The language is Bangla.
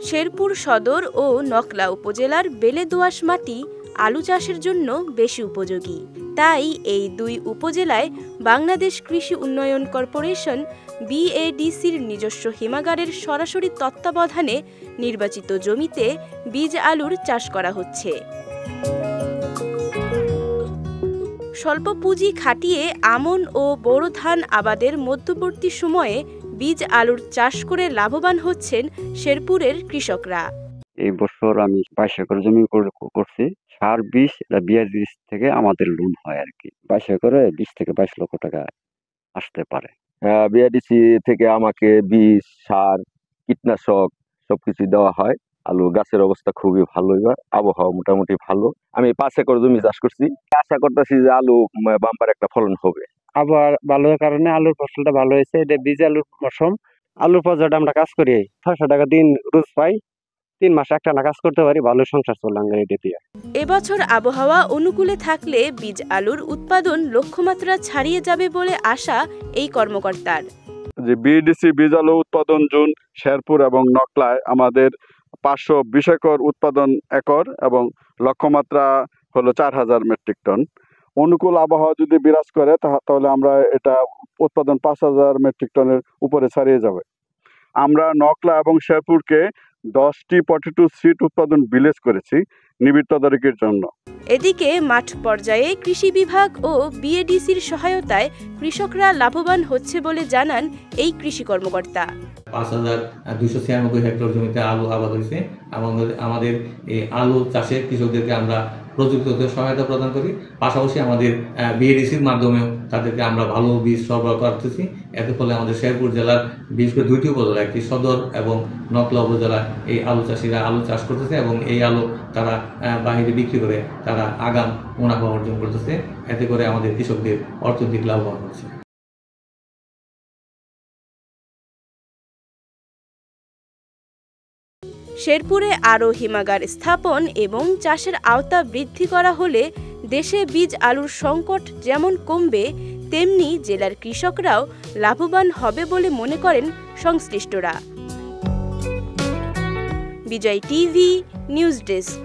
শেরপুর সদর ও নকলা উপজেলার বেলে দোআঁশ মাটি আলু চাষের জন্য বেশি উপযোগী। তাই এই দুই উপজেলায় বাংলাদেশ কৃষি উন্নয়ন কর্পোরেশন BADCর নিজস্ব হিমাগারের সরাসরি তত্ত্বাবধানে নির্বাচিত জমিতে বীজ আলুর চাষ করা হচ্ছে। স্বল্প পুঁজি খাটিয়ে আমন ও বোরো ধান আবাদের মধ্যবর্তী সময়ে বীজ আলুর চাষ করে লাভবান হচ্ছেন শেরপুরের কৃষকরা। এই বছর আমি 22 একর জমি করছি। সার বীজ BADC থেকে আমাদের লোন হয় আর কি। 22 একরে 20 থেকে 22 লক্ষ টাকা আসতে পারে। BADC থেকে আমাকে বীজ, সার, কীটনাশক সবকিছু দেওয়া হয়। আলু গাছের অবস্থা খুবই ভালো, এবার আবহাওয়া মোটামুটি ভালো। আমি 5 একর জমি চাষ করছি। আশা করতেছি যে আলু বাম্পার একটা ফলন হবে। আবার ভালোর কারণে আলুর ফসলটা ভালো হয়েছে। এটা বীজ আলুর মৌসুম। আলুর পর্যায়ে আমরা কাজ করি 600 টাকা দিন রোজ পাই। 3 মাস একটানা কাজ করতে পারি, ভালো সংসার চলে এটা দিয়ে। এবছর আবহাওয়া অনুকূলে থাকলে বীজ আলুর উৎপাদন লক্ষ্যমাত্রা ছাড়িয়ে যাবে বলে আশা এই কর্মকর্তার। যে BADC বীজ আলু উৎপাদন জোন শেরপুর এবং নকলায় আমাদের 520 একর উৎপাদন একর এবং লক্ষ্যমাত্রা হলো 4000 মেট্রিক টন। অনুকূল আবহাওয়া যদি বিরাজ করে তাহলে আমরা এটা উৎপাদন 5000 মেট্রিক টনের উপরে ছাড়িয়ে যাবে। আমরা নকলা এবং শেরপুরকে 10টি পটেটো সিড উৎপাদন ভিলেজ করেছি নিবিড় তদারকির জন্য। এদিকে মাঠ পর্যায়ে কৃষি বিভাগ ও BADCর সহায়তায় কৃষকরা লাভবান হচ্ছে বলে জানান এই কৃষি কর্মকর্তা। 5296 হেক্টর জমিতে আলু আবাদ হয়েছে। আমাদের এই আলু চাষে কৃষকদেরকে আমরা প্রযুক্তিগত সহায়তা প্রদান করি। পাশাপাশি আমাদের BADCর মাধ্যমেও তাদেরকে আমরা ভালো বীজ সরবরাহ করতেছি। এতে ফলে আমাদের শেরপুর জেলার বিশেষ করে 2টি উপজেলা, একটি সদর এবং নকলা উপজেলা, এই আলু চাষিরা আলু চাষ করতেছে এবং এই আলু তারা বাহিরে বিক্রি করে তারা আগাম মুনাফা অর্জন করতেছে। এতে করে আমাদের কৃষকদের অর্থনৈতিক লাভবান হচ্ছে। শেরপুরে আরও হিমাগার স্থাপন এবং চাষের আওতা বৃদ্ধি করা হলে দেশে বীজ আলুর সংকট যেমন কমবে, তেমনি জেলার কৃষকরাও লাভবান হবে বলে মনে করেন সংশ্লিষ্টরা। বিজয় টিভি নিউজ ডেস্ক।